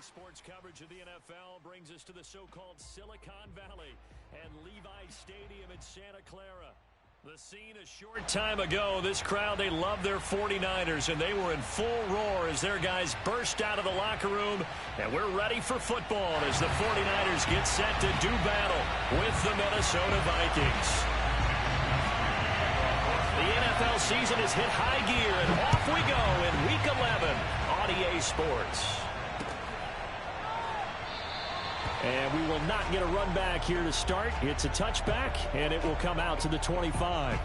Sports coverage of the NFL brings us to the so-called Silicon Valley and Levi's Stadium in Santa Clara. The scene a short time ago, this crowd, they love their 49ers, and they were in full roar as their guys burst out of the locker room, and we're ready for football as the 49ers get set to do battle with the Minnesota Vikings. The NFL season has hit high gear, and off we go in Week 11 on EA Sports. And we will not get a run back here to start. It's a touchback, and it will come out to the 25.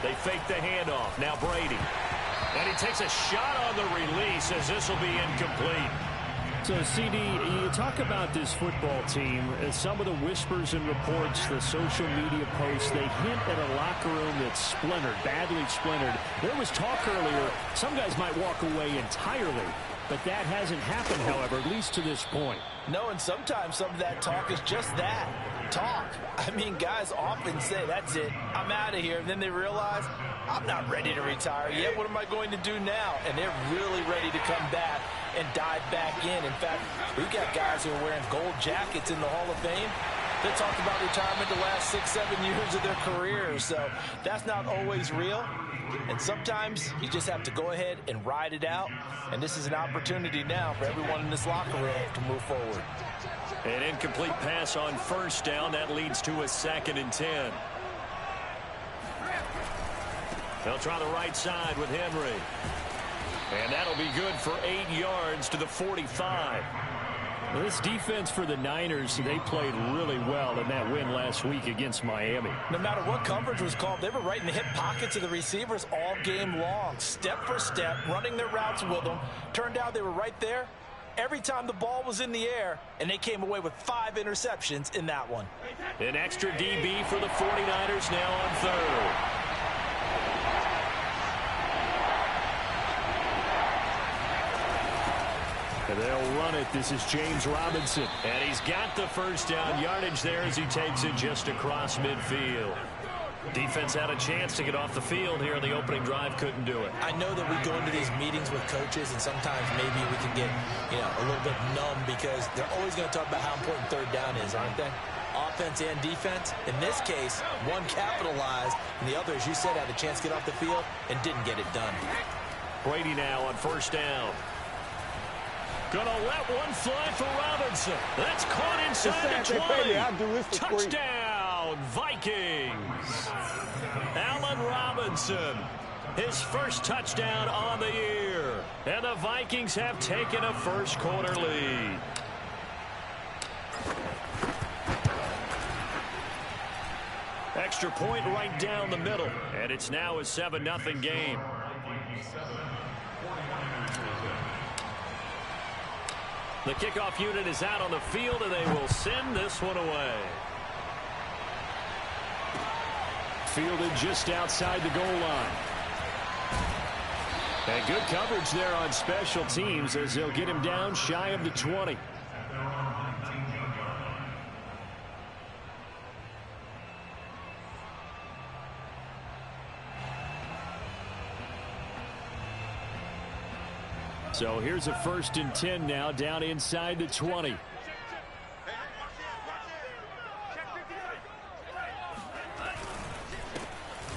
They fake the handoff. Now Brady. And he takes a shot on the release as this will be incomplete. So, CD, you talk about this football team. Some of the whispers and reports, the social media posts, they hint at a locker room that's splintered, badly splintered. There was talk earlier, some guys might walk away entirely. But that hasn't happened, however, at least to this point. No, and sometimes some of that talk is just that, talk. I mean, guys often say, that's it, I'm out of here. And then they realize, I'm not ready to retire yet. What am I going to do now? And they're really ready to come back and dive back in. In fact, we've got guys who are wearing gold jackets in the Hall of Fame. They talked about retirement the last 6-7 years of their careers. So that's not always real. And sometimes you just have to go ahead and ride it out. And this is an opportunity now for everyone in this locker room to move forward. An incomplete pass on first down. That leads to a 2nd and 10. They'll try the right side with Henry. And that'll be good for 8 yards to the 45. Well, this defense for the Niners, they played really well in that win last week against Miami. No matter what coverage was called, they were right in the hip pockets of the receivers all game long. Step for step, running their routes with them. Turned out they were right there every time the ball was in the air, and they came away with 5 interceptions in that one. An extra DB for the 49ers now on third. And they'll run it. This is James Robinson. And he's got the first down yardage there as he takes it just across midfield. Defense had a chance to get off the field here. The opening drive couldn't do it. I know that we go into these meetings with coaches, and sometimes maybe we can get, a little bit numb because they're always going to talk about how important third down is, aren't they? Offense and defense. In this case, one capitalized, and the other, as you said, had a chance to get off the field and didn't get it done. Brady now on first down. Gonna let one fly for Robinson. That's caught inside the 20. Touchdown, Vikings. Allen Robinson, his first touchdown on the year. And the Vikings have taken a first quarter lead. Extra point right down the middle. And it's now a 7-0 game. The kickoff unit is out on the field, and they will send this one away. Fielded just outside the goal line. And good coverage there on special teams as they'll get him down shy of the 20. So here's a 1st and 10 now down inside the 20.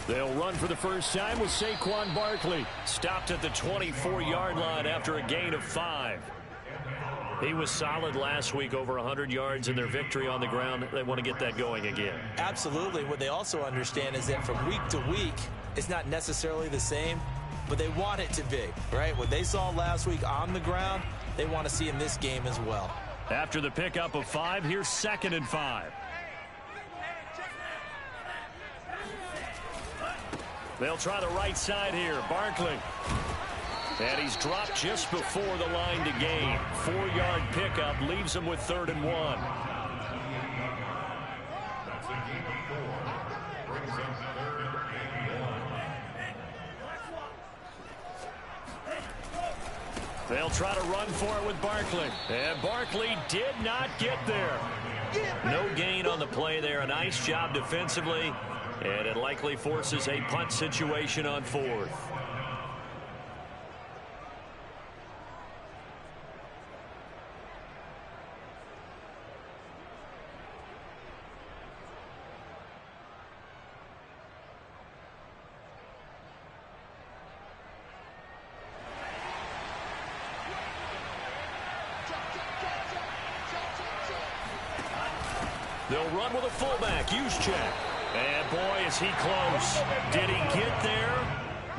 They'll run for the first time with Saquon Barkley. Stopped at the 24-yard line after a gain of 5. He was solid last week, over 100 yards in their victory on the ground. They want to get that going again. Absolutely. What they also understand is that from week to week, it's not necessarily the same, but they want it to be, right? What they saw last week on the ground, they want to see in this game as well. After the pickup of 5, here's 2nd and 5. They'll try the right side here. Barkley. And he's dropped just before the line to gain. 4-yard pickup leaves him with 3rd and 1. They'll try to run for it with Barkley. And Barkley did not get there. No gain on the play there. A nice job defensively. And it likely forces a punt situation on 4th. They'll run with a fullback, Juszczyk. And boy, is he close. Did he get there?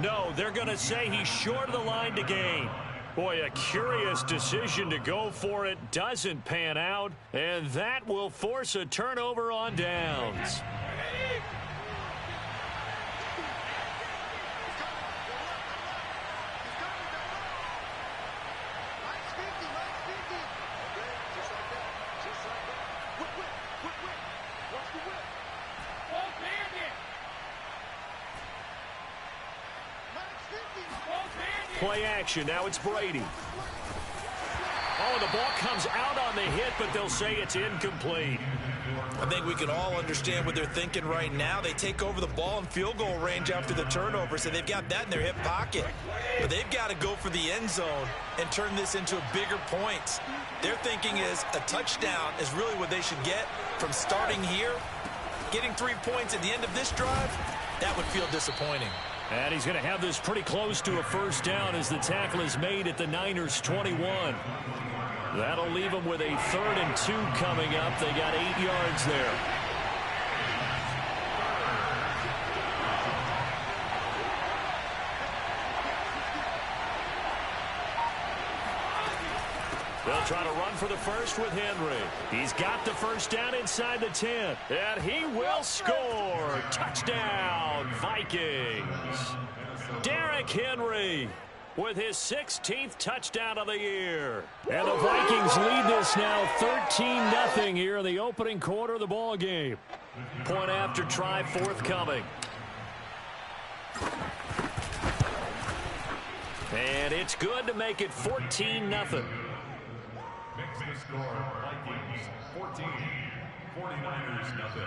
No, they're going to say he's short of the line to gain. Boy, a curious decision to go for it. Doesn't pan out. And that will force a turnover on downs. Play action. Now it's Brady. Oh, the ball comes out on the hit, but they'll say it's incomplete. I think we can all understand what they're thinking right now. They take over the ball in field goal range after the turnover, so they've got that in their hip pocket. But they've got to go for the end zone and turn this into a bigger points. Their thinking is a touchdown is really what they should get from starting here. Getting 3 points at the end of this drive, that would feel disappointing. And he's going to have this pretty close to a first down as the tackle is made at the Niners' 21. That'll leave them with a 3rd and 2 coming up. They got 8 yards there. They'll try to run for the first with Henry. He's got the first down inside the 10. And he will score. Touchdown, Vikings. Derrick Henry with his 16th touchdown of the year. And the Vikings lead this now 13-0 here in the opening quarter of the ball game. Point after try forthcoming. And it's good to make it 14-0. Score Vikings 14, 49ers nothing.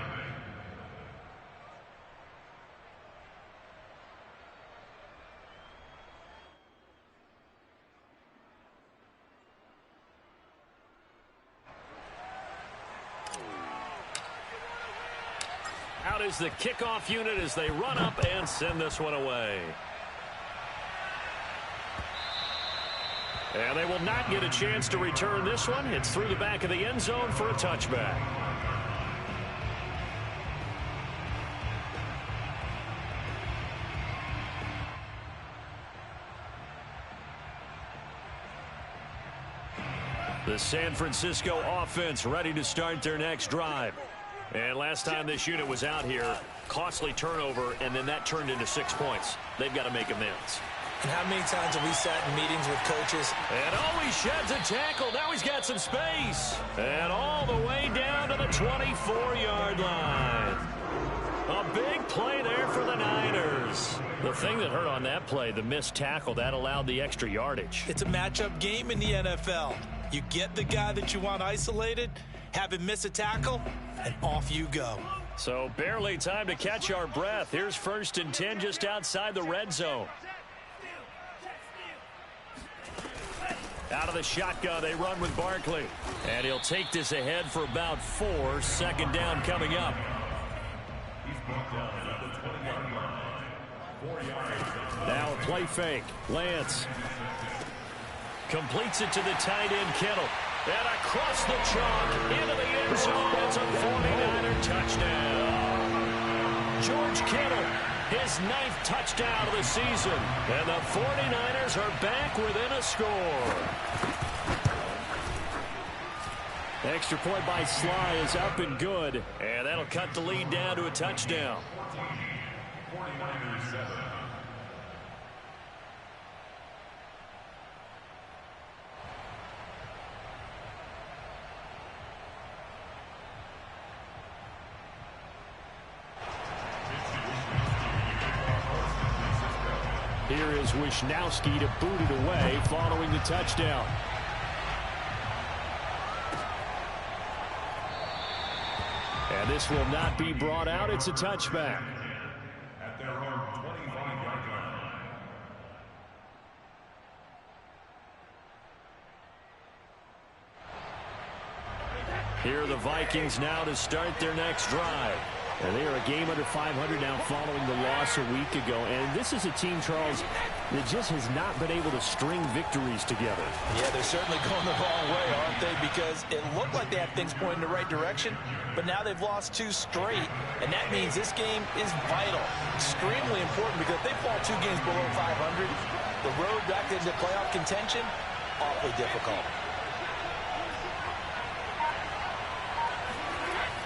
Out is the kickoff unit as they run up and send this one away. And they will not get a chance to return this one. It's through the back of the end zone for a touchback. The San Francisco offense ready to start their next drive. And last time this unit was out here, costly turnover, and then that turned into 6 points. They've got to make amends. And how many times have we sat in meetings with coaches? And he sheds a tackle. Now he's got some space. And all the way down to the 24-yard line. A big play there for the Niners. The thing that hurt on that play, the missed tackle, that allowed the extra yardage. It's a matchup game in the NFL. You get the guy that you want isolated, have him miss a tackle, and off you go. So barely time to catch our breath. Here's 1st and 10 just outside the red zone. Out of the shotgun, they run with Barkley. And he'll take this ahead for about 4. 2nd down coming up. Now a play fake. Lance completes it to the tight end, Kittle. And across the chalk into the end zone. It's a 49er touchdown. George Kittle, his 9th touchdown of the season. And the 49ers are back within a score. Extra point by Sly is up and good. And that'll cut the lead down to a touchdown. 49ers 7. Here is Wisnowski to boot it away following the touchdown. And this will not be brought out. It's a touchback. At their own 25-yard line. Here are the Vikings now to start their next drive. And they are a game under 500 now following the loss a week ago. And this is a team, Charles, that just has not been able to string victories together. Yeah, they're certainly going the wrong way, aren't they? Because it looked like they had things pointing in the right direction, but now they've lost 2 straight, and that means this game is vital, extremely important, because if they fall 2 games below 500, the road back into playoff contention, awfully difficult.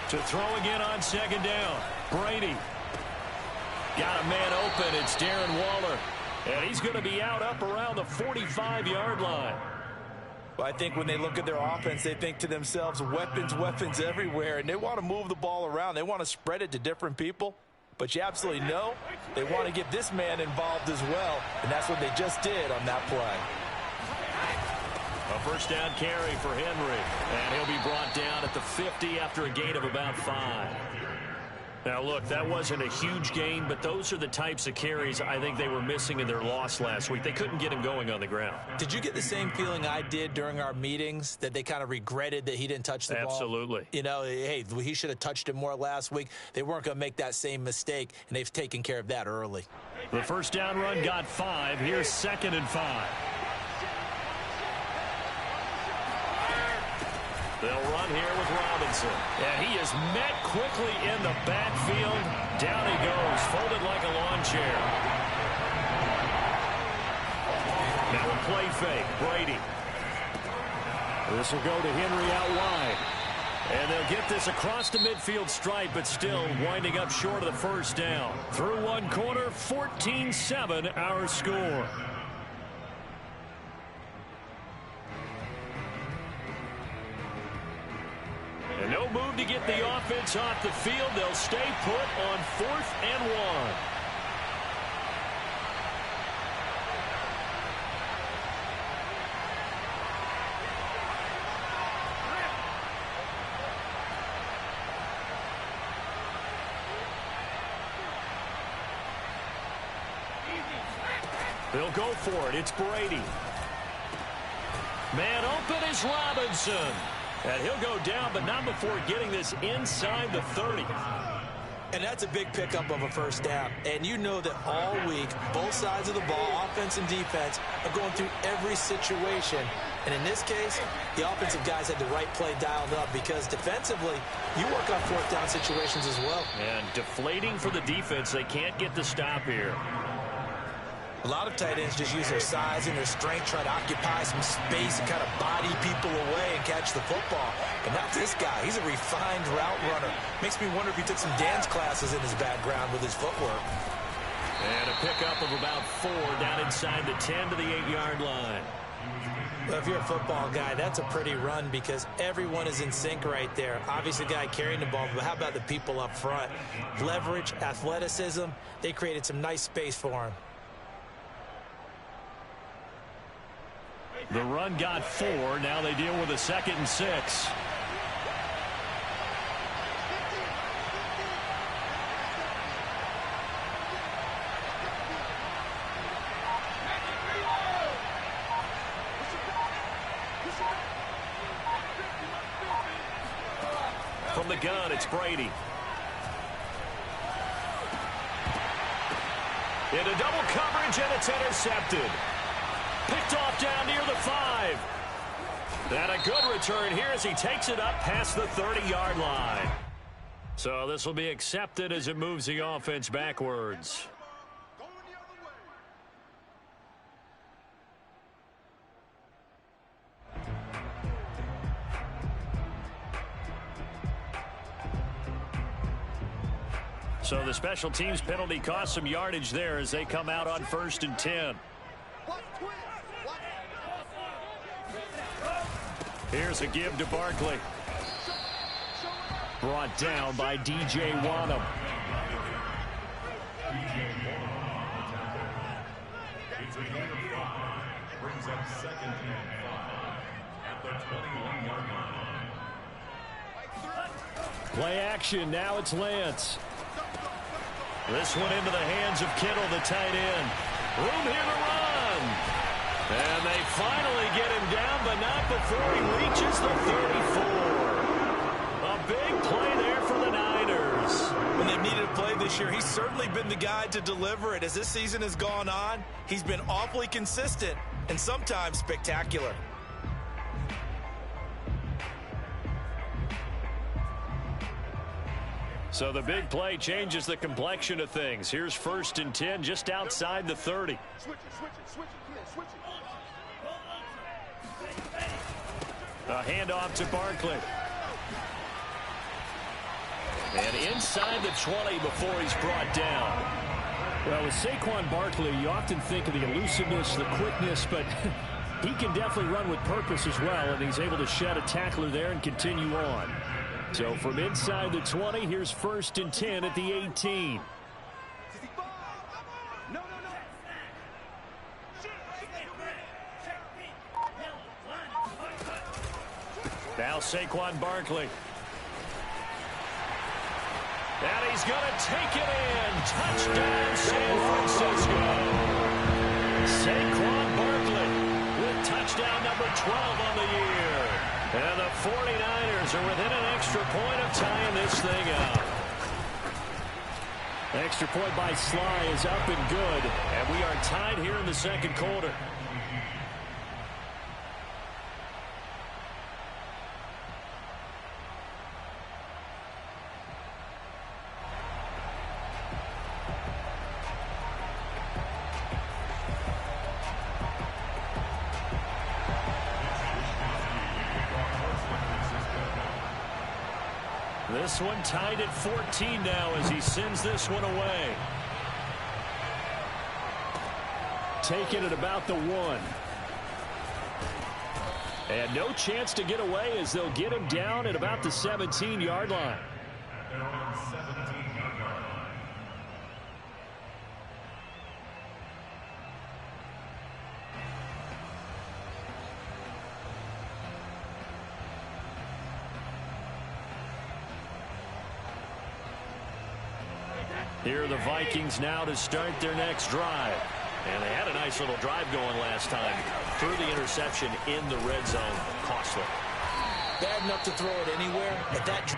To throw again on second down. Brady. Got a man open. It's Darren Waller. And he's going to be out up around the 45-yard line. Well, I think when they look at their offense, they think to themselves, weapons, weapons everywhere. And they want to move the ball around. They want to spread it to different people. But you absolutely know they want to get this man involved as well. And that's what they just did on that play. A first down carry for Henry. And he'll be brought down at the 50 after a gain of about 5. Now, look, that wasn't a huge gain, but those are the types of carries I think they were missing in their loss last week. They couldn't get him going on the ground. Did you get the same feeling I did during our meetings, that they kind of regretted that he didn't touch the ball? Absolutely. You know, hey, he should have touched it more last week. They weren't going to make that same mistake, and they've taken care of that early. The first down run got 5. Here's 2nd and 5. They'll run here with Robinson. And he is met quickly in the backfield. Down he goes, folded like a lawn chair. Now a play fake, Brady. This will go to Henry out wide. And they'll get this across the midfield stripe, but still winding up short of the first down. Through one quarter, 14-7 our score. And no move to get the offense off the field. They'll stay put on 4th and 1. They'll go for it. It's Brady. Man open is Robinson. And he'll go down, but not before getting this inside the 30. And that's a big pickup of a first down. And you know that all week, both sides of the ball, offense and defense, are going through every situation. And in this case, the offensive guys had the right play dialed up, because defensively, you work on 4th down situations as well. And deflating for the defense. They can't get the stop here. A lot of tight ends just use their size and their strength, try to occupy some space and kind of body people away and catch the football. But not this guy. He's a refined route runner. Makes me wonder if he took some dance classes in his background with his footwork. And a pickup of about 4 down inside the 10 to the 8-yard line. Well, if you're a football guy, that's a pretty run, because everyone is in sync right there. Obviously, the guy carrying the ball, but how about the people up front? Leverage, athleticism, they created some nice space for him. The run got 4. Now they deal with a 2nd and 6. From the gun, it's Brady. Into double coverage, and it's intercepted. Picked off down near the 5. And a good return here as he takes it up past the 30-yard line. So this will be accepted as it moves the offense backwards. So the special teams penalty cost some yardage there as they come out on 1st and 10. Here's a give to Barkley. Brought down by D.J. Wanham. It's a gain of 5. Brings up second and 5 at the 21-yard line. Play action. Now it's Lance. This one into the hands of Kittle, the tight end. Room here to run. And they finally get him down, but not before he reaches the 34. A big play there for the Niners. When they've needed a play this year, he's certainly been the guy to deliver it. As this season has gone on, he's been awfully consistent and sometimes spectacular. So the big play changes the complexion of things. Here's 1st and 10 just outside the 30. A handoff to Barkley. And inside the 20 before he's brought down. Well, with Saquon Barkley, you often think of the elusiveness, the quickness, but he can definitely run with purpose as well, and he's able to shed a tackler there and continue on. So from inside the 20, here's 1st and 10 at the 18. Now Saquon Barkley. And he's going to take it in. Touchdown, San Francisco. Saquon Barkley with touchdown number 12 on the year. And the 49ers are within an extra point of tying this thing up. Extra point by Sly is up and good. And we are tied here in the second quarter. This one tied at 14 now as he sends this one away. Taken at about the 1. And no chance to get away as they'll get him down at about the 17-yard line. They're on 17-yard line. Here are the Vikings now to start their next drive. And they had a nice little drive going last time. Threw the interception in the red zone. Costly. Bad enough to throw it anywhere, but that...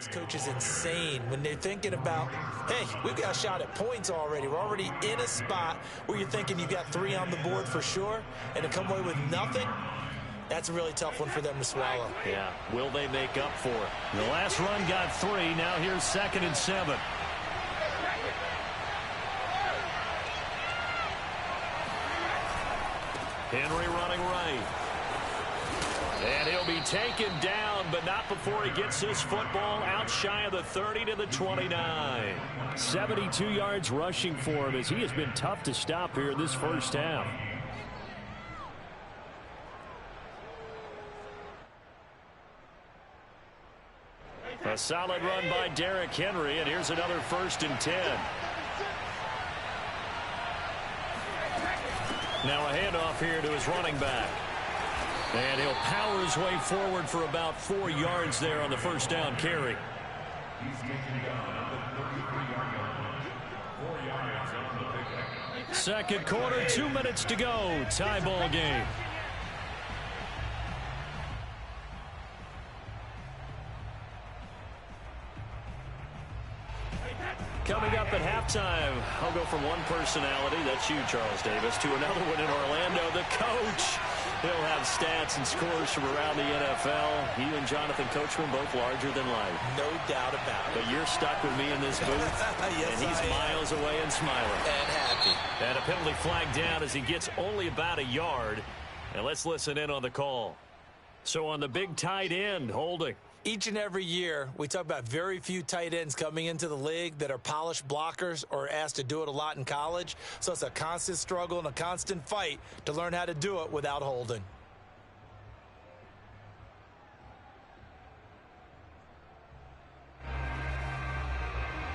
backs coach is insane when they're thinking about, hey, we've got a shot at points already. We're already in a spot where you're thinking you've got 3 on the board for sure, and to come away with nothing, that's a really tough one for them to swallow. Yeah, will they make up for it? The last run got 3. Now here's 2nd and 7. Henry running right. And he'll be taken down, but not before he gets this football out shy of the 30 to the 29. 72 yards rushing for him as he has been tough to stop here in this first half. A solid run by Derrick Henry, and here's another 1st and 10. Now a handoff here to his running back. And he'll power his way forward for about 4 yards there on the first down carry. He's taken down at the 33-yard line. 4 yards on the pickup. Second quarter, 2 minutes to go. Tie ball game. Coming up at halftime, I'll go from one personality, that's you, Charles Davis, to another one in Orlando, the coach. He'll have stats and scores from around the NFL. You and Jonathan Coachman both larger than life. No doubt about it. But you're stuck with me in this booth, yes, and he's miles away and smiling. And happy. And a penalty flag down as he gets only about a yard. And let's listen in on the call. So on the big tight end, holding. Each and every year, we talk about very few tight ends coming into the league that are polished blockers or asked to do it a lot in college. So it's a constant struggle and a constant fight to learn how to do it without holding.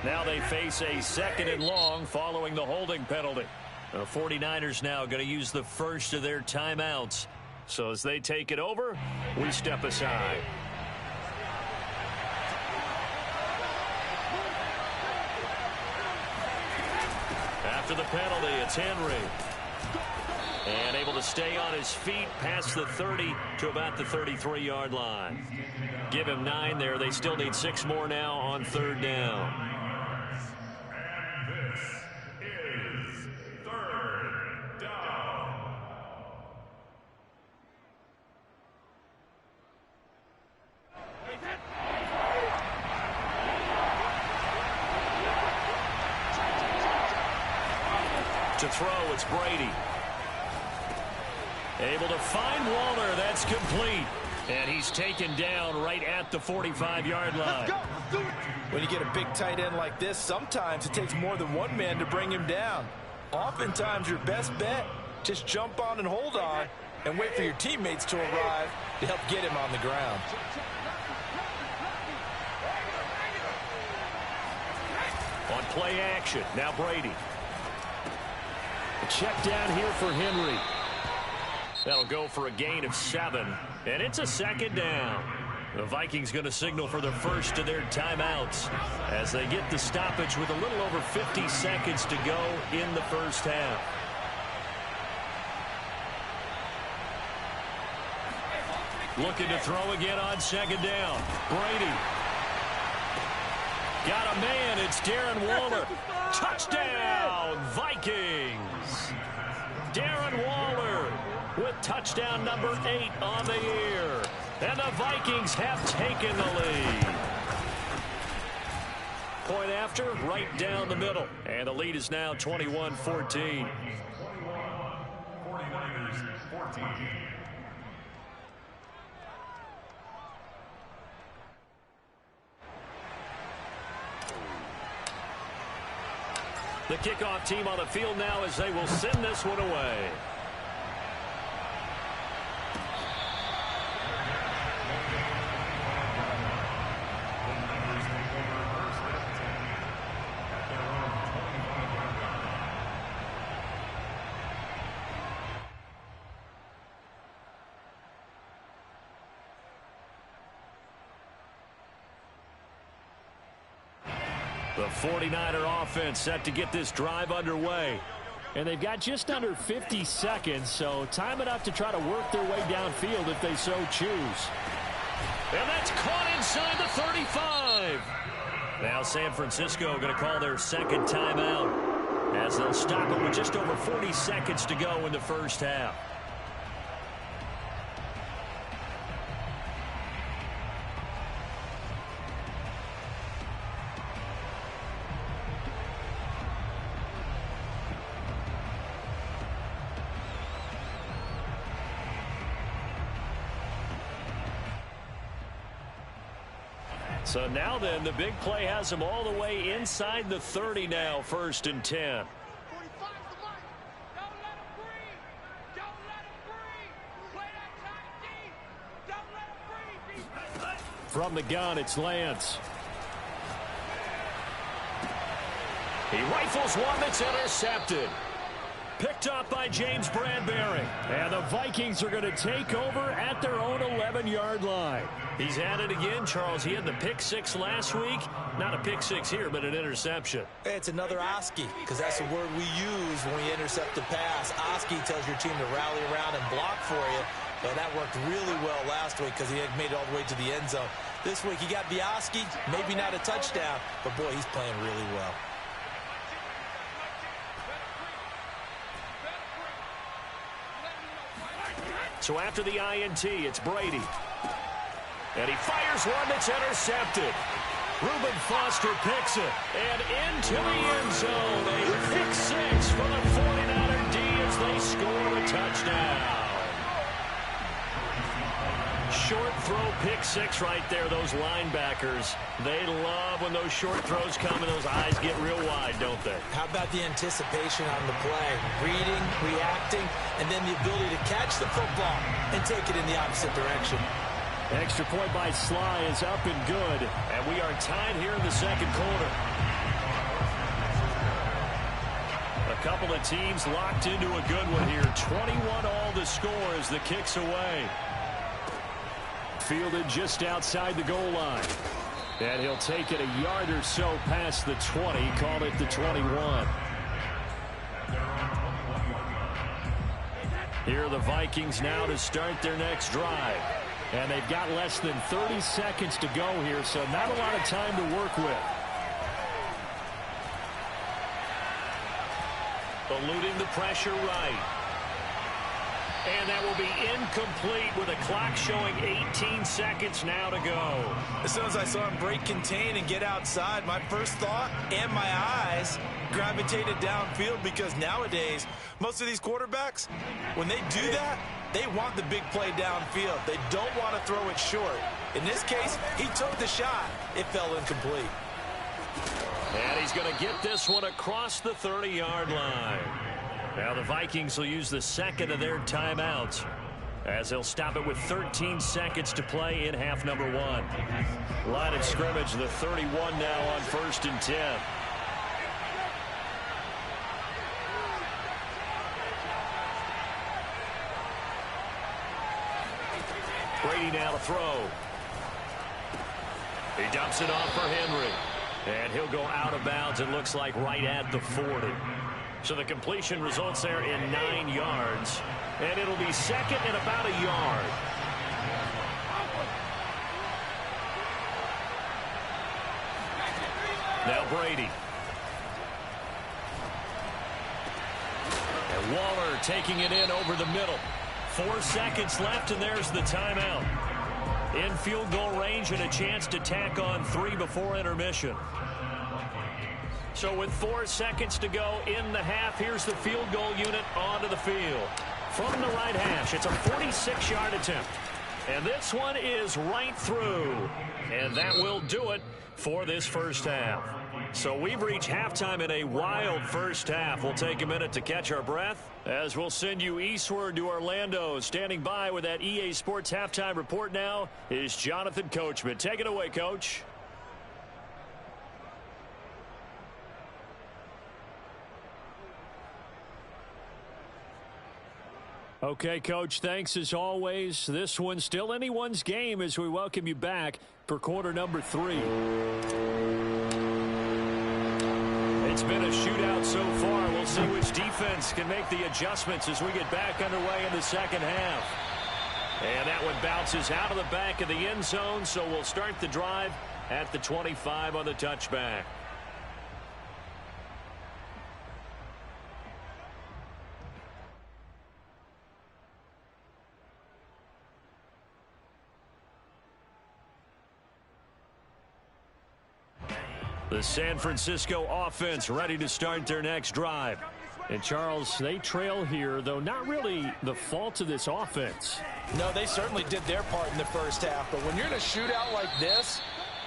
Now they face a 2nd and long following the holding penalty. The 49ers now going to use the first of their timeouts. So as they take it over, we step aside. After the penalty, it's Henry. And able to stay on his feet past the 30 to about the 33-yard line. Give him 9 there. They still need 6 more now on 3rd down. And this is 3rd down. To throw, it's Brady. Able to find Waller. That's complete. And he's taken down right at the 45-yard line. When you get a big tight end like this, sometimes it takes more than one man to bring him down. Oftentimes, your best bet, just jump on and hold on and wait for your teammates to arrive to help get him on the ground. On play action, now Brady. A check down here for Henry. That'll go for a gain of 7. And it's a 2nd down. The Vikings going to signal for the first of their timeouts as they get the stoppage with a little over 50 seconds to go in the first half. Looking to throw again on 2nd down. Brady. Got a man. It's Darren Waller. Touchdown, Vikings. Darren Waller with touchdown number 8 on the year. And the Vikings have taken the lead. Point after, right down the middle. And the lead is now 21-14. 21, 49ers 14. The kickoff team on the field now as they will send this one away. The 49er offense set to get this drive underway. And they've got just under 50 seconds, so time enough to try to work their way downfield if they so choose. And that's caught inside the 35. Now San Francisco going to call their second timeout as they'll stop it with just over 40 seconds to go in the first half. So now then, the big play has them all the way inside the 30 now, 1st and 10. From the gun, it's Lance. He rifles one that's intercepted. Picked up by James Bradbury. And the Vikings are going to take over at their own 11-yard line. He's at it again, Charles. He had the pick six last week. Not a pick six here, but an interception. It's another Oski, because that's the word we use when we intercept a pass. Oski tells your team to rally around and block for you. But that worked really well last week because he had made it all the way to the end zone. This week he got the Oski, maybe not a touchdown, but boy, he's playing really well. So after the INT, it's Brady. And he fires one that's intercepted. Reuben Foster picks it. And into the end zone. A pick six for the 49er D as they score a touchdown. Short throw pick six right there. Those linebackers, they love when those short throws come and those eyes get real wide, don't they? How about the anticipation on the play? Reading, reacting, and then the ability to catch the football and take it in the opposite direction. Extra point by Sly is up and good. And we are tied here in the second quarter. A couple of teams locked into a good one here. 21 all the score as the kick's away. Fielded just outside the goal line. And he'll take it a yard or so past the 20. Call it the 21. Here are the Vikings now to start their next drive. And they've got less than 30 seconds to go here, so not a lot of time to work with. Eluding the pressure right. And that will be incomplete with a clock showing 18 seconds now to go. As soon as I saw him break contain and get outside, my first thought and my eyes gravitated downfield, because nowadays, most of these quarterbacks, when they do that, they want the big play downfield. They don't want to throw it short. In this case, he took the shot. It fell incomplete. And he's going to get this one across the 30-yard line. Now the Vikings will use the second of their timeouts as they'll stop it with 13 seconds to play in half number one. Line of scrimmage, the 31 now on 1st and 10. Brady now to throw. He dumps it off for Henry. And he'll go out of bounds, it looks like, right at the 40. So the completion results there in 9 yards. And it'll be second and about a yard. Now Brady. And Waller taking it in over the middle. 4 seconds left, and there's the timeout. In field goal range and a chance to tack on 3 before intermission. So with 4 seconds to go in the half, here's the field goal unit onto the field. From the right hash, it's a 46-yard attempt. And this one is right through. And that will do it for this first half. So we've reached halftime in a wild first half. We'll take a minute to catch our breath as we'll send you eastward to Orlando. Standing by with that EA Sports halftime report now is Jonathan Coachman. Take it away, Coach. Okay, Coach, thanks as always. This one's still anyone's game as we welcome you back for quarter number 3. It's been a shootout so far. We'll see which defense can make the adjustments as we get back underway in the second half. And that one bounces out of the back of the end zone, so we'll start the drive at the 25 on the touchback. The San Francisco offense ready to start their next drive. And, Charles, they trail here, though not really the fault of this offense. No, they certainly did their part in the first half. But when you're in a shootout like this,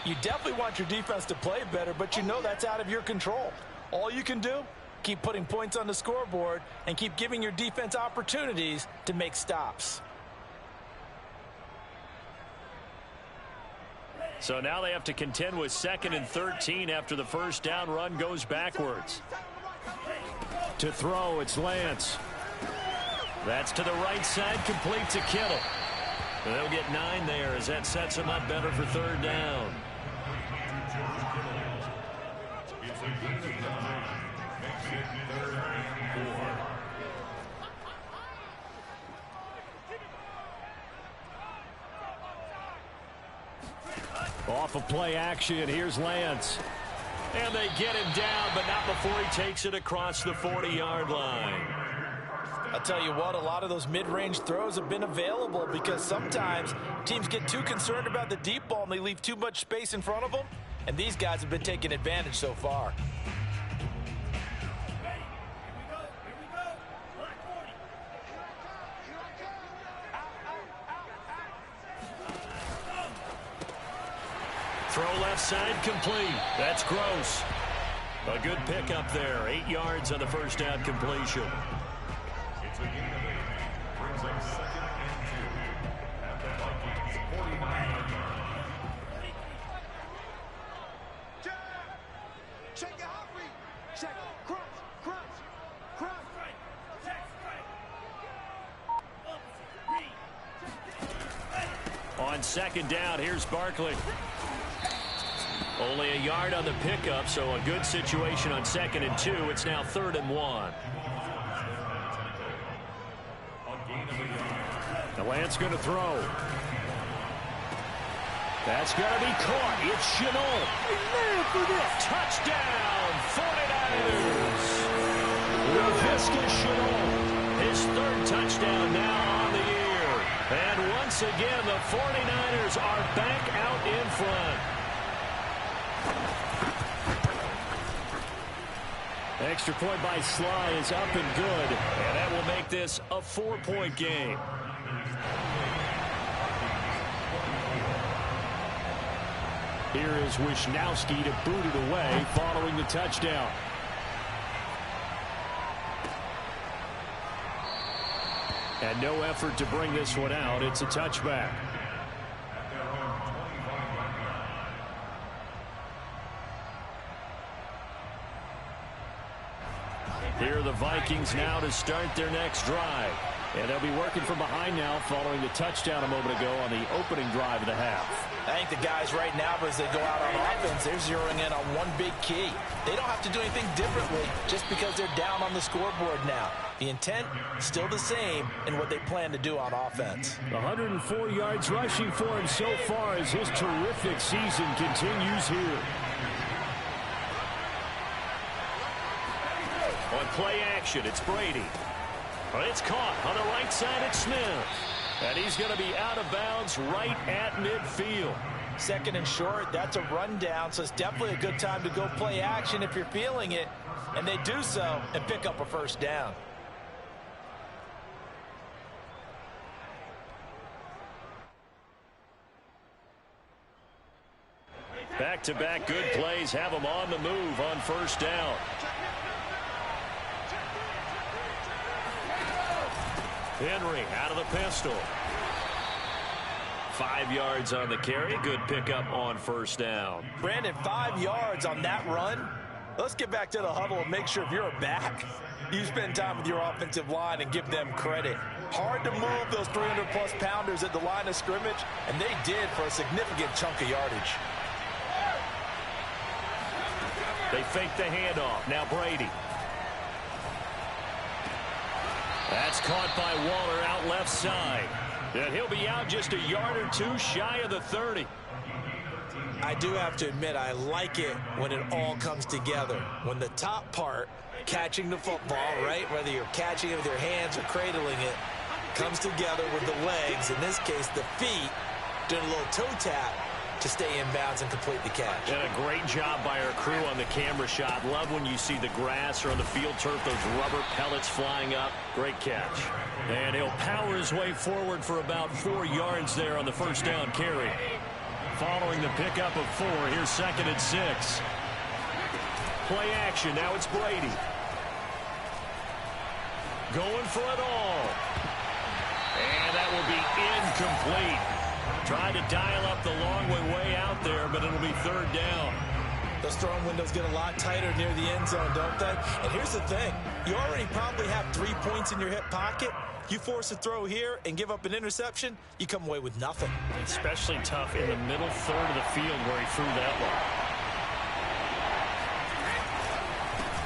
you definitely want your defense to play better, but you know that's out of your control. All you can do, keep putting points on the scoreboard and keep giving your defense opportunities to make stops. So now they have to contend with 2nd and 13 after the first down run goes backwards. To throw, it's Lance. That's to the right side, complete to Kittle. And they'll get 9 there as that sets them up better for 3rd down. Off of play action, here's Lance. And they get him down, but not before he takes it across the 40-yard line. I'll tell you what, a lot of those mid-range throws have been available because sometimes teams get too concerned about the deep ball and they leave too much space in front of them, and these guys have been taking advantage so far. Throw left side complete. That's Gross. A good pickup there. 8 yards on the first down completion. It's a gain of 8. Brings up 2nd and 2 at the Vikings 49-yard line. Check your hot read. Check. Crunch. On 2nd down, here's Barkley. Only a yard on the pickup, so a good situation on 2nd and 2. It's now 3rd and 1. The Lance going to throw. That's going to be caught. It's Chenault. Touchdown, 49ers. LaVisca Chenault, his 3rd touchdown now on the year. And once again, the 49ers are back out in front. Extra point by Sly is up and good, and that will make this a 4-point game. Here is Wisnowski to boot it away following the touchdown. And no effort to bring this one out. It's a touchback. Here are the Vikings now to start their next drive. And they'll be working from behind now following the touchdown a moment ago on the opening drive of the half. I think the guys right now, as they go out on offense, they're zeroing in on one big key. They don't have to do anything differently just because they're down on the scoreboard now. The intent, still the same in what they plan to do on offense. 104 yards rushing for him so far as his terrific season continues here. On play action, it's Brady. It's caught on the right side at Smith. And he's going to be out of bounds right at midfield. 2nd and short, that's a rundown, so it's definitely a good time to go play action if you're feeling it. And they do so and pick up a 1st down. Back-to-back good plays have them on the move on 1st down. Henry out of the pistol. 5 yards on the carry. Good pickup on 1st down. Brandon, 5 yards on that run. Let's get back to the huddle and make sure if you're a back, you spend time with your offensive line and give them credit. Hard to move those 300-plus pounders at the line of scrimmage, and they did for a significant chunk of yardage. They fake the handoff. Now Brady. That's caught by Waller out left side. And he'll be out just a yard or two shy of the 30. I do have to admit, I like it when it all comes together. When the top part, catching the football, right, whether you're catching it with your hands or cradling it, comes together with the legs, in this case the feet, doing a little toe tap to stay in bounds and complete the catch. And a great job by our crew on the camera shot. Love when you see the grass or on the field turf, those rubber pellets flying up. Great catch. And he'll power his way forward for about 4 yards there on the first down carry. Following the pickup of 4, here's 2nd and 6. Play action, now it's Brady. Going for it all. And that will be incomplete. Trying to dial up the long way out there, but it'll be 3rd down. Those throwing windows get a lot tighter near the end zone, don't they? And here's the thing. You already probably have 3 points in your hip pocket. You force a throw here and give up an interception, you come away with nothing. Especially tough in the middle third of the field where he threw that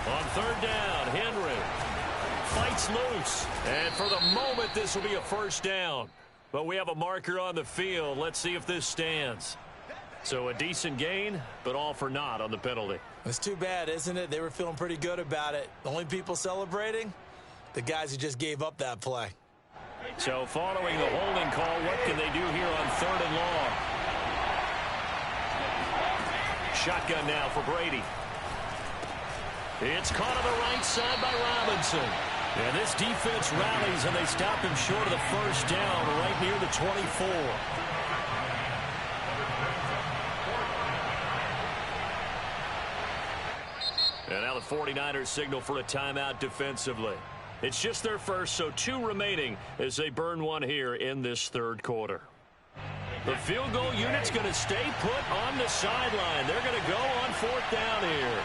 one. On 3rd down, Henry fights loose. And for the moment, this will be a 1st down. But we have a marker on the field. Let's see if this stands. So a decent gain, but all for naught on the penalty. It's too bad, isn't it? They were feeling pretty good about it. The only people celebrating? The guys who just gave up that play. So following the holding call, what can they do here on 3rd and long? Shotgun now for Brady. It's caught on the right side by Robinson. And this defense rallies, and they stop him short of the 1st down right near the 24. And now the 49ers signal for a timeout defensively. It's just their first, so 2 remaining as they burn one here in this 3rd quarter. The field goal unit's going to stay put on the sideline. They're going to go on 4th down here.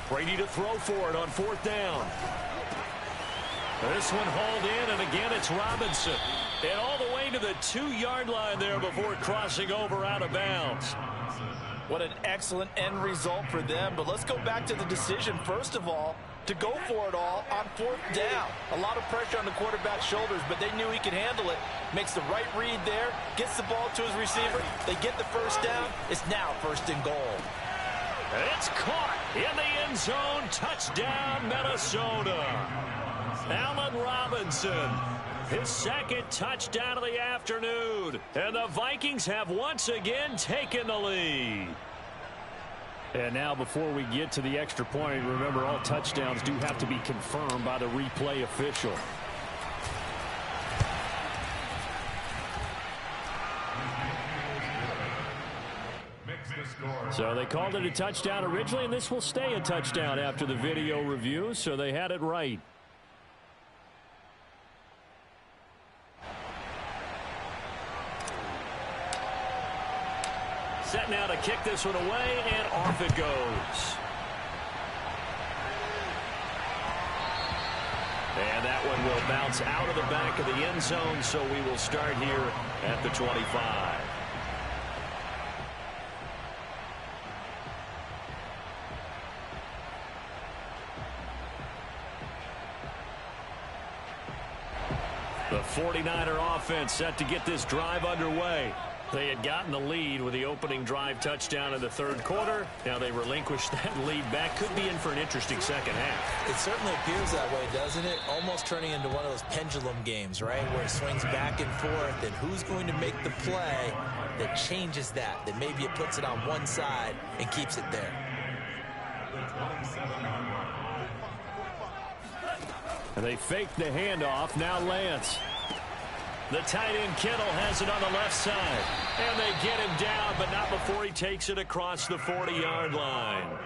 Brady to throw for it on 4th down. This one hauled in, and again it's Robinson. And all the way to the 2-yard line there before crossing over out of bounds. What an excellent end result for them. But let's go back to the decision, first of all, to go for it all on 4th down. A lot of pressure on the quarterback's shoulders, but they knew he could handle it. Makes the right read there, gets the ball to his receiver. They get the 1st down. It's now 1st and goal. It's caught in the end zone. Touchdown, Minnesota. Allen Robinson, his 2nd touchdown of the afternoon. And the Vikings have once again taken the lead. And now before we get to the extra point, remember all touchdowns do have to be confirmed by the replay official. So they called it a touchdown originally, and this will stay a touchdown after the video review, so they had it right. Set now to kick this one away, and off it goes. And that one will bounce out of the back of the end zone, so we will start here at the 25. The 49er offense set to get this drive underway. They had gotten the lead with the opening drive touchdown in the 3rd quarter. Now they relinquished that lead back. Could be in for an interesting second half. It certainly appears that way, doesn't it? Almost turning into one of those pendulum games, right? Where it swings back and forth, and who's going to make the play that changes that maybe it puts it on one side and keeps it there. And they fake the handoff. Now Lance. The tight end Kittle has it on the left side. And they get him down, but not before he takes it across the 40-yard line.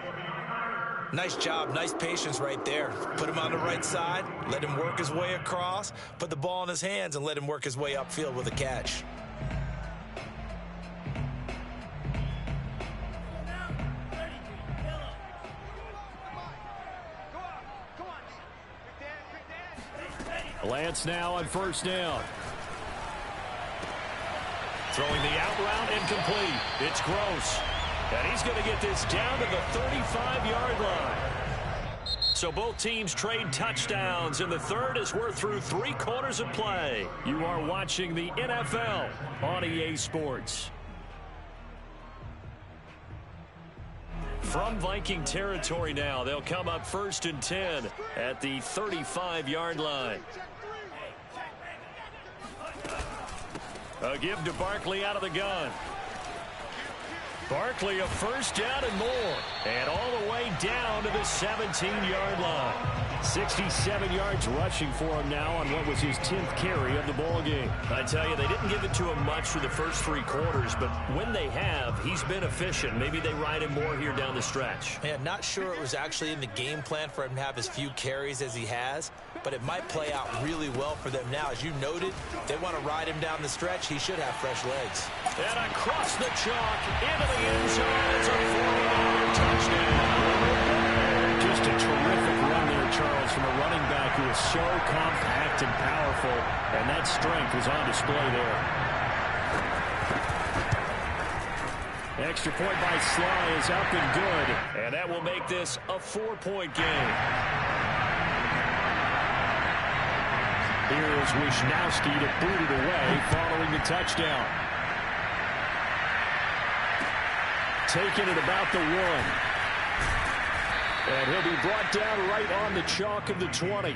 Nice job, nice patience right there. Put him on the right side, let him work his way across, put the ball in his hands, and let him work his way upfield with a catch. Lance now on first down. Throwing the out route incomplete. It's Gross. And he's going to get this down to the 35-yard line. So both teams trade touchdowns in the third as we're through 3 quarters of play. You are watching the NFL on EA Sports. From Viking territory now, they'll come up 1st and 10 at the 35-yard line. A give to Barkley out of the gun. Barkley a first down and more. And all the way down to the 17-yard line. 67 yards rushing for him now on what was his 10th carry of the ball game. I tell you, they didn't give it to him much for the first 3 quarters, but when they have, he's been efficient. Maybe they ride him more here down the stretch. Yeah, not sure it was actually in the game plan for him to have as few carries as he has, but it might play out really well for them now. As you noted, they want to ride him down the stretch. He should have fresh legs. And across the chalk into the end zone. It's a 40-yard touchdown. Just a terrific run there, Charles, from a running back who is so compact and powerful, and that strength was on display there. Extra point by Sly is up and good, and that will make this a 4-point game. Here is Wisnowski to boot it away following the touchdown. Taking it about the 1. And he'll be brought down right on the chalk of the 20.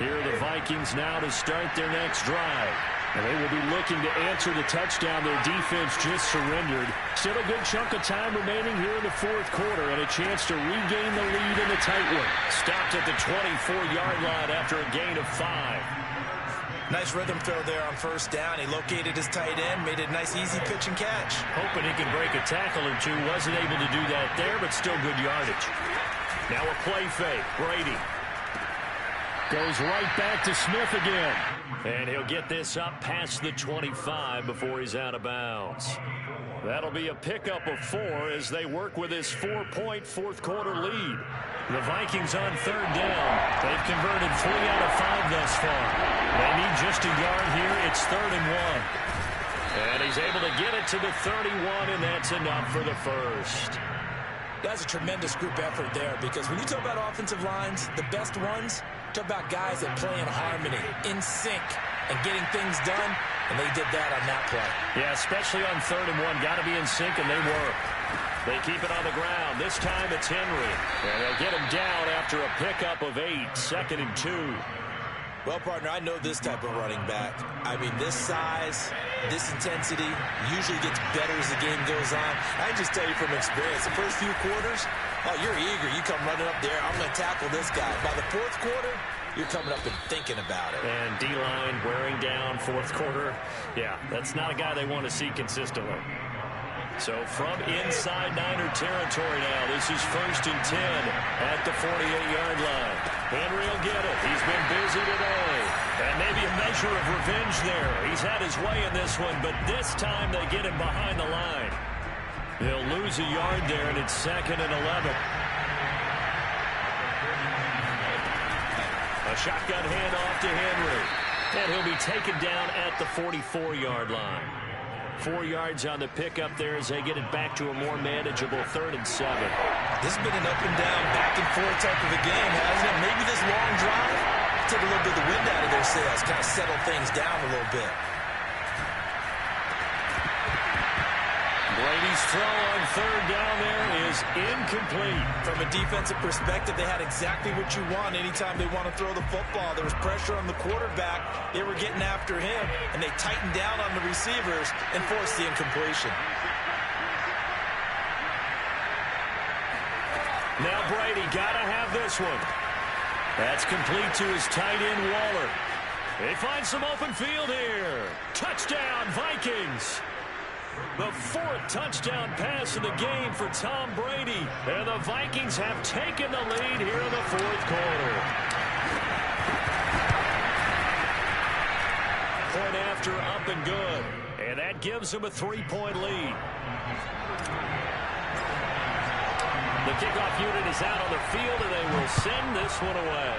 Here are the Vikings now to start their next drive. And they will be looking to answer the touchdown their defense just surrendered. Still a good chunk of time remaining here in the 4th quarter and a chance to regain the lead in the tight one. Stopped at the 24-yard line after a gain of 5. Nice rhythm throw there on first down. He located his tight end, made a nice easy pitch and catch. Hoping he can break a tackle or two. Wasn't able to do that there, but still good yardage. Now a play fake. Brady goes right back to Smith again. And he'll get this up past the 25 before he's out of bounds. That'll be a pickup of 4 as they work with his 4-point 4th quarter lead. The Vikings on 3rd down. They've converted 3 out of 5 thus far. They need just a yard here. It's 3rd and 1. And he's able to get it to the 31, and that's enough for the first. That's a tremendous group effort there, because when you talk about offensive lines, the best ones, talk about guys that play in harmony, in sync, and getting things done, and they did that on that play. Yeah, especially on 3rd and 1. Got to be in sync, and they were. They keep it on the ground. This time it's Henry. And they'll get him down after a pickup of 8. 2nd and 2. Well, partner, I know this type of running back. I mean, this size, this intensity usually gets better as the game goes on. I can just tell you from experience, the first few quarters, oh, you're eager. You come running up there. I'm going to tackle this guy. By the 4th quarter, you're coming up and thinking about it. And D-line wearing down 4th quarter. Yeah, that's not a guy they want to see consistently. So from inside Niner territory now, this is 1st and 10 at the 48-yard line. Henry will get it. He's been busy today. And maybe a measure of revenge there. He's had his way in this one, but this time they get him behind the line. They'll lose a yard there, and it's 2nd and 11. A shotgun handoff to Henry. And he'll be taken down at the 44-yard line. 4 yards on the pickup there as they get it back to a more manageable 3rd and 7. This has been an up and down, back and forth type of a game, hasn't it? Maybe this long drive took a little bit of the wind out of their sails, kind of settled things down a little bit. Brady's throw on 3rd down there is incomplete. From a defensive perspective, they had exactly what you want anytime they want to throw the football. There was pressure on the quarterback. They were getting after him, and they tightened down on the receivers and forced the incompletion. Now Brady got to have this one. That's complete to his tight end, Waller. They find some open field here. Touchdown, Vikings. The fourth touchdown pass of the game for Tom Brady. And the Vikings have taken the lead here in the fourth quarter. Point after, up and good. And that gives them a 3-point lead. The kickoff unit is out on the field, and they will send this one away.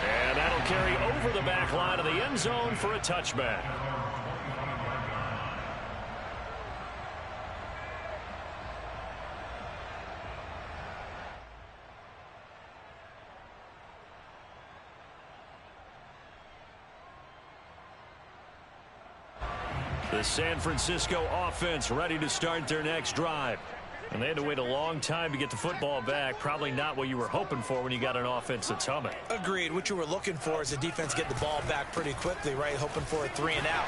And that'll carry over the back line of the end zone for a touchback. The San Francisco offense ready to start their next drive. And they had to wait a long time to get the football back. Probably not what you were hoping for when you got an offense that's humming. Agreed. What you were looking for is the defense get the ball back pretty quickly, right? Hoping for a 3 and out.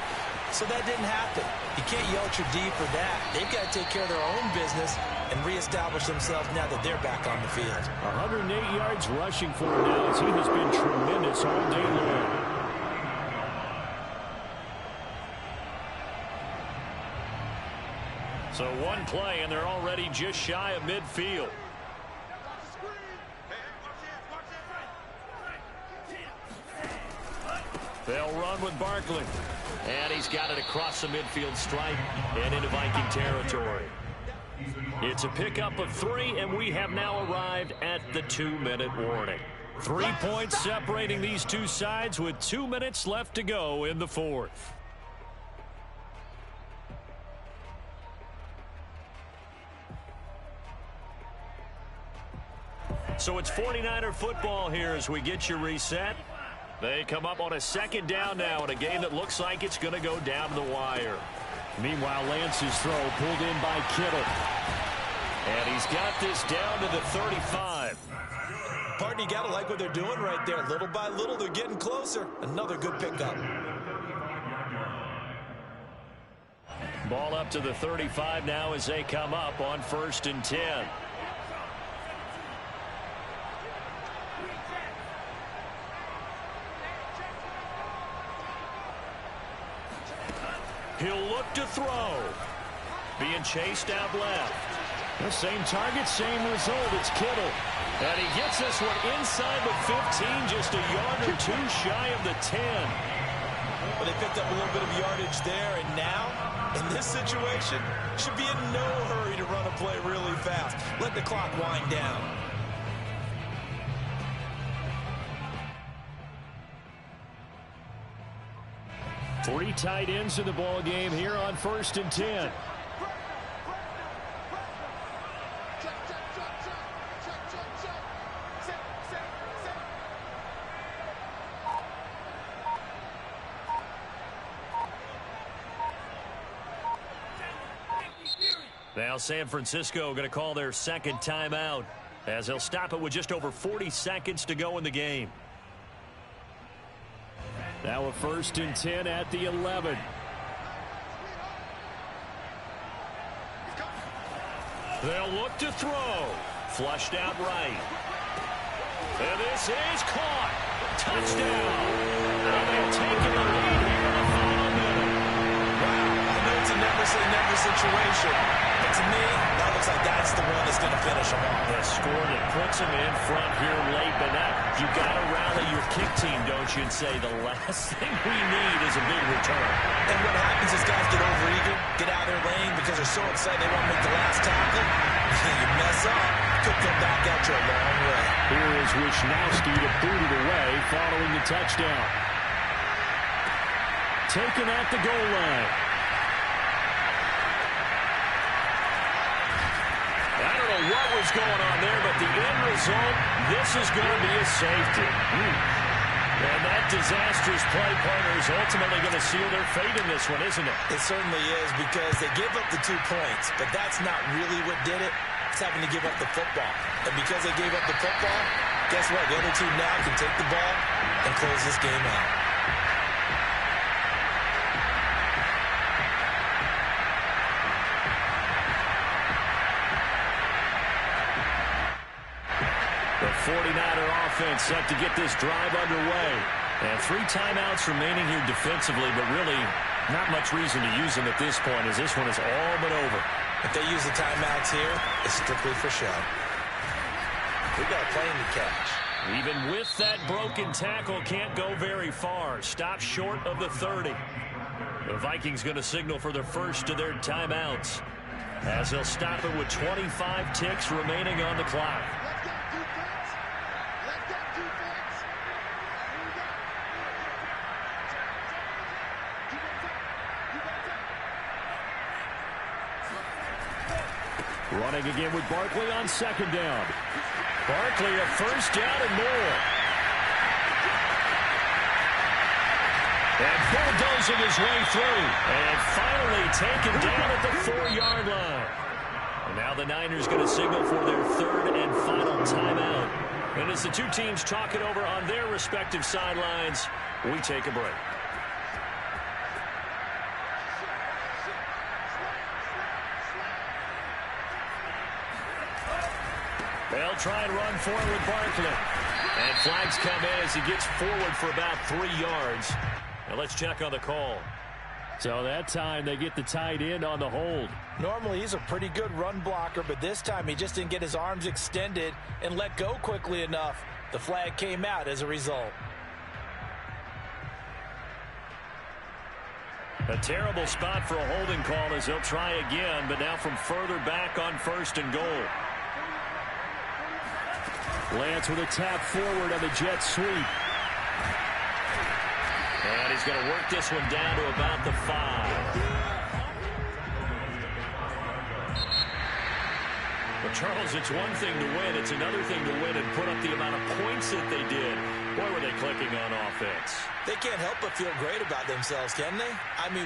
So that didn't happen. You can't yell at your D for that. They've got to take care of their own business and reestablish themselves now that they're back on the field. 108 yards rushing for him now as he has been tremendous all day long. So one play, and they're already just shy of midfield. They'll run with Barkley. And he's got it across the midfield stripe and into Viking territory. It's a pickup of 3, and we have now arrived at the 2-minute warning. 3 points separating these two sides with 2 minutes left to go in the fourth. So it's 49er football here as we get you reset. They come up on a second down now in a game that looks like it's going to go down to the wire. Meanwhile, Lance's throw pulled in by Kittle. And he's got this down to the 35. Partner, you got to like what they're doing right there. Little by little, they're getting closer. Another good pickup. Ball up to the 35 now as they come up on 1st and 10. He'll look to throw. Being chased out left. The same target, same result. It's Kittle. And he gets this one inside the 15, just a yard or 2 shy of the 10. Well, they picked up a little bit of yardage there, and now, in this situation, should be in no hurry to run a play really fast. Let the clock wind down. Three tight ends in the ball game here on 1st and 10. Now San Francisco going to call their second timeout as they'll stop it with just over 40 seconds to go in the game. Now a 1st and 10 at the 11. They'll look to throw. Flushed out right. And this is caught. Touchdown. And they've taken the lead here in the final minute. Wow, I know it's a never say never situation, but to me, that looks like that's the one that's going to finish them off. The score that puts them in front here late, but now you got to rally your kick team, don't you, and say the last thing we need is a big return. And what happens is guys get overeager, get out of their lane because they're so excited they want to make the last tackle. You mess up, could come back out you a long way. Here is Wisnowski to boot it away following the touchdown. Taken at the goal line. I don't know what was going on there, but the end result, this is going to be a safety. And that disastrous play, partner, is ultimately going to seal their fate in this one, isn't it? It certainly is, because they gave up the 2 points, but that's not really what did it. It's having to give up the football. And because they gave up the football, guess what? The other team now can take the ball and close this game out. The 49er offense set to get this drive underway. And 3 timeouts remaining here defensively, but really not much reason to use them at this point, as this one is all but over. If they use the timeouts here, it's strictly for show. We've got a plane to catch. Even with that broken tackle, can't go very far. Stop short of the 30. The Vikings going to signal for the first of their timeouts, as they'll stop it with 25 ticks remaining on the clock. Running again with Barkley on second down. Barkley a first down and more. And bulldozing his way through. And finally taken down at the 4-yard line. And now the Niners going to signal for their third and final timeout. And as the two teams talk it over on their respective sidelines, we take a break. They'll try and run for it with Barkley. And flags come in as he gets forward for about 3 yards. Now let's check on the call. So that time they get the tight end on the hold. Normally he's a pretty good run blocker, but this time he just didn't get his arms extended and let go quickly enough. The flag came out as a result. A terrible spot for a holding call as they'll try again, but now from further back on first and goal. Lance with a tap forward on the jet sweep. And he's going to work this one down to about the 5. But Charles, it's one thing to win. It's another thing to win and put up the amount of points that they did. Boy, were they clicking on offense. They can't help but feel great about themselves, can they? I mean,